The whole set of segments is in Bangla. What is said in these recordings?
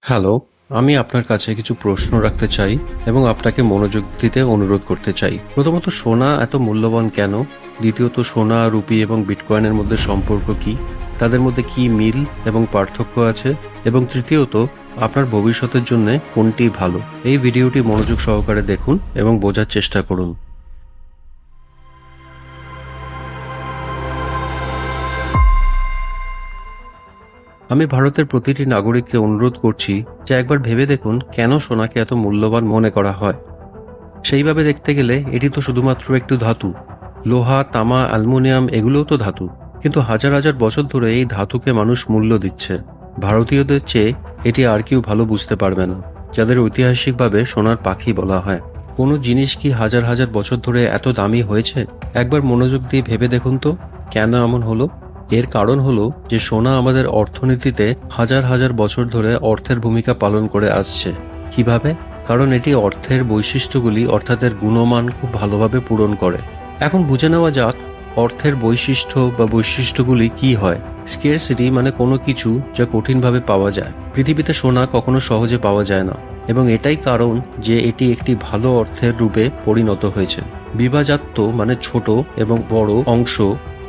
হ্যালো, আমি আপনার কাছে কিছু প্রশ্ন রাখতে চাই এবং আপনাকে মনোযোগ দিতে অনুরোধ করতে চাই। প্রথমত, সোনা এত মূল্যবান কেন? দ্বিতীয়ত, সোনা, রুপি এবং বিটকয়েনের মধ্যে সম্পর্ক কি? তাদের মধ্যে কি মিল এবং পার্থক্য আছে? এবং তৃতীয়ত, আপনার ভবিষ্যতের জন্য কোনটি ভালো? এই ভিডিওটি মনোযোগ সহকারে দেখুন এবং বোঝার চেষ্টা করুন। আমি ভারতের প্রতিটি নাগরিককে অনুরোধ করছি যে একবার ভেবে দেখুন কেন সোনাকে এত মূল্যবান মনে করা হয়। সেইভাবে দেখতে গেলে এটি তো শুধুমাত্র একটু ধাতু। লোহা, তামা, অ্যালুমিনিয়াম এগুলোও তো ধাতু, কিন্তু হাজার হাজার বছর ধরে এই ধাতুকে মানুষ মূল্য দিচ্ছে। ভারতীয়দের চেয়ে এটি আর কেউ ভালো বুঝতে পারবে না, যাদের ঐতিহাসিকভাবে সোনার পাখি বলা হয়। কোনো জিনিস কি হাজার হাজার বছর ধরে এত দামি হয়েছে? একবার মনোযোগ দিয়ে ভেবে দেখুন তো কেন এমন হলো। এর কারণ হলো যে সোনা আমাদের অর্থনীতিতে হাজার হাজার বছর ধরে অর্থের ভূমিকা পালন করে আসছে। কিভাবে? কারণ এটি অর্থের বৈশিষ্ট্যগুলি অর্থাৎ এর গুণমান খুব ভালোভাবে পূরণ করে। এখন বুঝে নেওয়া যাক অর্থের বৈশিষ্ট্য বা বৈশিষ্ট্যগুলি কি হয়। স্কেরসিটি মানে কোনো কিছু যা কঠিনভাবে পাওয়া যায়। পৃথিবীতে সোনা কখনো সহজে পাওয়া যায় না, এবং এটাই কারণ যে এটি একটি ভালো অর্থের রূপে পরিণত হয়েছে। বিভাজাত্য মানে ছোট এবং বড় অংশ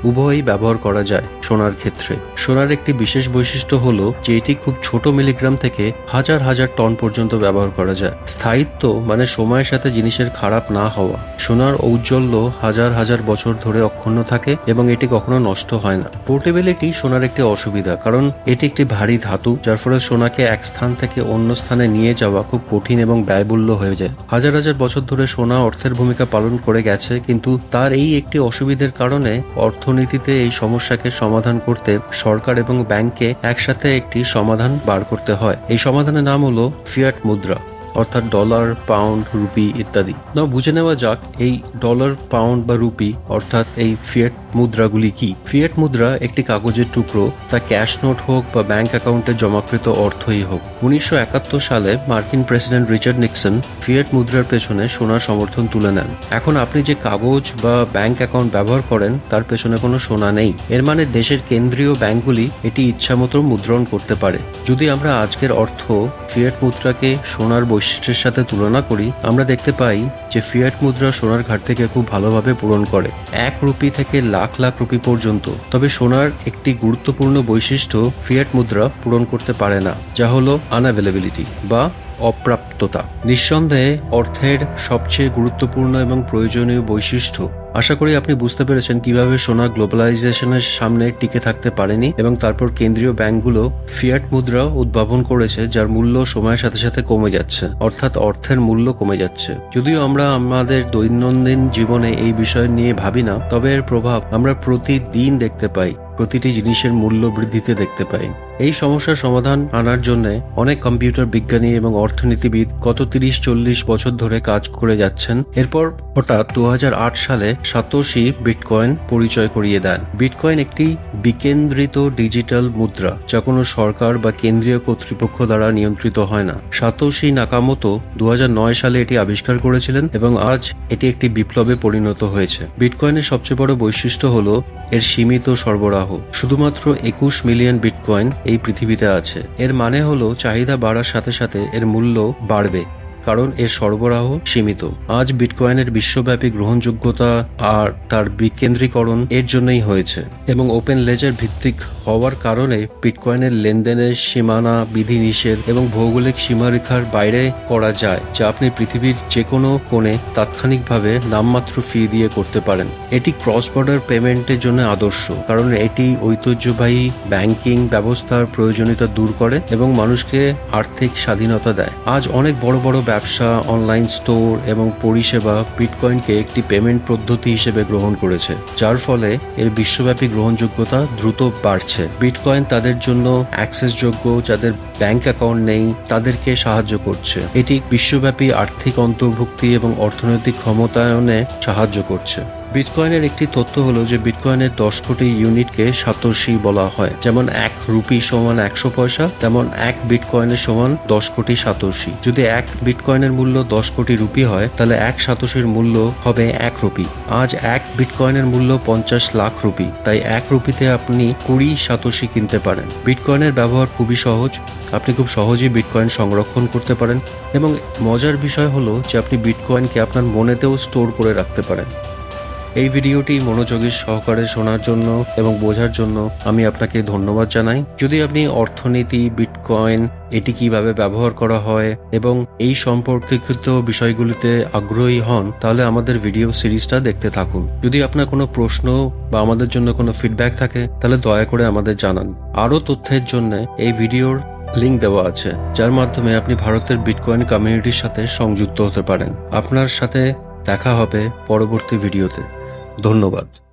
উভয়ই ব্যবহার করা যায় সোনার ক্ষেত্রে। সোনার একটি বিশেষ বৈশিষ্ট্য হলো যে এটি খুব ছোট মিলিগ্রাম থেকে হাজার হাজার টন পর্যন্ত ব্যবহার করা যায়। স্থায়িত্ব মানে সময়ের সাথে জিনিসের খারাপ না হওয়া। সোনার ঔজ্জ্বল্য হাজার হাজার বছর ধরে অক্ষুণ্ণ থাকে এবং এটি কখনো নষ্ট হয় না। পোর্টেবিলিটি সোনার একটি অসুবিধা, কারণ এটি একটি ভারী ধাতু, যার ফলে সোনাকে এক স্থান থেকে অন্য স্থানে নিয়ে যাওয়া খুব কঠিন এবং ব্যয়বহুল হয়ে যায়। হাজার হাজার বছর ধরে সোনা অর্থের ভূমিকা পালন করে গেছে, কিন্তু তার এই একটি অসুবিধার কারণে অর্থনীতিতে এই সমস্যাকে সমাধান করতে সরকার এবং ব্যাংককে একসাথে একটি সমাধান বার করতে হয়। এই সমাধানের নাম হলো ফিয়াট মুদ্রা, অর্থাৎ ডলার, পাউন্ড, রুপি ইত্যাদি। নাও বুঝে নেওয়া যাক এই ডলার, পাউন্ড বা রুপি অর্থাৎ এই ফিয়াট মুদ্রাগুলি কি। ফিয়াট মুদ্রা একটি কাগজের টুকরো, তা ক্যাশ নোট হোক বা ব্যাংক অ্যাকাউন্টে জমাকৃত অর্থই হোক। 1971 সালে মার্কিন প্রেসিডেন্ট রিচার্ড নিক্সন ফিয়াট মুদ্রার পেছনে সোনার সমর্থন তুলে নেন। এখন আপনি যে কাগজ বা ব্যাংক অ্যাকাউন্ট ব্যবহার করেন তার পেছনে কোনো সোনা নেই। এর মানে দেশের কেন্দ্রীয় ব্যাংকগুলি এটি ইচ্ছামতো মুদ্রণ করতে পারে। যদি আমরা আজকের অর্থ ফিয়াট মুদ্রাকে সোনার বৈশিষ্ট্যের সাথে তুলনা করি, আমরা দেখতে পাই যে ফিয়াট মুদ্রা সোনার ঘাটতিকে খুব ভালোভাবে পূরণ করে, 1 রুপি থেকে লাখ লাখ রুপি পর্যন্ত। তবে সোনার একটি গুরুত্বপূর্ণ বৈশিষ্ট্য ফিয়াট মুদ্রা পূরণ করতে পারে না, যা হলো আনঅ্যাভেলেবিলিটি বা অপ্রাপ্ততা। নিঃসন্দেহে অর্থের সবচেয়ে গুরুত্বপূর্ণ এবং প্রয়োজনীয় বৈশিষ্ট্য। আশা করি আপনি বুঝতে পেরেছেন কিভাবে সোনা গ্লোবালাইজেশনের সামনে টিকে থাকতে পারেনি এবং তারপর কেন্দ্রীয় ব্যাংকগুলো ফিয়াট মুদ্রা উদ্ভাবন করেছে, যার মূল্য সময়ের সাথে সাথে কমে যাচ্ছে, অর্থাৎ অর্থের মূল্য কমে যাচ্ছে। যদিও আমরা আমাদের দৈনন্দিন জীবনে এই বিষয় নিয়ে ভাবি না, তবে এর প্রভাব আমরা প্রতিদিন দেখতে পাই, প্রতিটি জিনিসের মূল্য বৃদ্ধিতে দেখতে পাই। এই সমস্যার সমাধান আনার জন্য অনেক কম্পিউটার বিজ্ঞানী এবং অর্থনীতিবিদ গত 30-40 বছর ধরে কাজ করে যাচ্ছেন। এরপর হঠাৎ 2008 সালে সাতোশি বিটকয়েন পরিচয় করিয়ে দেন। বিটকয়েন একটি বিকেন্দ্রিত ডিজিটাল মুদ্রা, যা কোনো সরকার বা কেন্দ্রীয় কর্তৃপক্ষ দ্বারা নিয়ন্ত্রিত হয় না। সাতোশি নাকামোতো 2009 সালে এটি আবিষ্কার করেছিলেন এবং আজ এটি একটি বিপ্লবে পরিণত হয়েছে। বিটকয়েনের সবচেয়ে বড় বৈশিষ্ট্য হলো এর সীমিত সরবরাহ। শুধুমাত্র 21 মিলিয়ন বিটকয়েন এই পৃথিবীতে আছে। এর মানে হলো চাহিদা বাড়ার সাথে সাথে এর মূল্য বাড়বে, কারণ এর সরবরাহ সীমিত। আজ বিটকয়েনের বিশ্বব্যাপী গ্রহণযোগ্যতা আর তার বিকেন্দ্রীকরণ এর জন্যই হয়েছে, এবং ওপেন লেজার ভিত্তিক হওয়ার কারণে বিটকয়েনের লেনদেনের সীমানা, বিধিনিষেধ এবং ভৌগোলিক সীমারেখার বাইরে করা যায়, যা আপনি পৃথিবীর যে কোনো কোণে তাৎক্ষণিকভাবে নামমাত্র ফি দিয়ে করতে পারেন। এটি ক্রস বর্ডার পেমেন্টের জন্য আদর্শ, কারণ এটি ঐতিহ্যবাহী ব্যাংকিং ব্যবস্থার প্রয়োজনীয়তা দূর করে এবং মানুষকে আর্থিক স্বাধীনতা দেয়। আজ অনেক বড় বড় ব্যবসা, অনলাইন স্টোর এবং পরিষেবা বিটকয়েনকে একটি পেমেন্ট পদ্ধতি হিসেবে গ্রহণ করেছে, যার ফলে এর বিশ্বব্যাপী গ্রহণযোগ্যতা দ্রুত বাড়ছে। বিটকয়েন তাদের জন্য অ্যাক্সেসযোগ্য যাদের ব্যাংক অ্যাকাউন্ট নেই, তাদেরকে সাহায্য করছে। এটি বিশ্বব্যাপী আর্থিক অন্তর্ভুক্তি এবং অর্থনৈতিক ক্ষমতায়নে সাহায্য করছে। বিটকয়েনের একটি তথ্য হলো যে বিটকয়েনের 10 কোটি ইউনিটকে সাতোশি বলা হয়। যেমন 1 রুপি সমান 100 পয়সা, তেমন 1 বিটকয়েনের সমান 10 কোটি সাতোশি। যদি 1 বিটকয়েনের মূল্য 10 কোটি রুপি হয়, তাহলে 1 সাতোশির মূল্য হবে 1 রুপি। আজ 1 বিটকয়েনের মূল্য 50 লাখ রুপি, তাই 1 রুপিতে আপনি 20 সাতোশি কিনতে পারেন। বিটকয়েনের ব্যবহার খুবই সহজ, আপনি খুব সহজেই বিটকয়েন সংরক্ষণ করতে পারেন এবং মজার বিষয় হলো যে আপনি বিটকয়েনকে আপনার মনেতেও স্টোর করে রাখতে পারেন। এই ভিডিওটি মনোযোগী সহকারে শোনার জন্য এবং বোঝার জন্য আমি আপনাকে ধন্যবাদ জানাই। যদি আপনি অর্থনীতি, বিটকয়েন, এটি কিভাবে ব্যবহার করা হয় এবং এই সম্পর্কিত বিষয়গুলিতে আগ্রহী হন, তাহলে আমাদের ভিডিও সিরিজটা দেখতে থাকুন। যদি আপনার কোনো প্রশ্ন বা আমাদের জন্য কোনো ফিডব্যাক থাকে, তাহলে দয়া করে আমাদের জানান। আরও তথ্যের জন্য এই ভিডিওর লিংক দেওয়া আছে, যার মাধ্যমে আপনি ভারতের বিটকয়েন কমিউনিটির সাথে সংযুক্ত হতে পারেন। আপনার সাথে দেখা হবে পরবর্তী ভিডিওতে। ধন্যবাদ।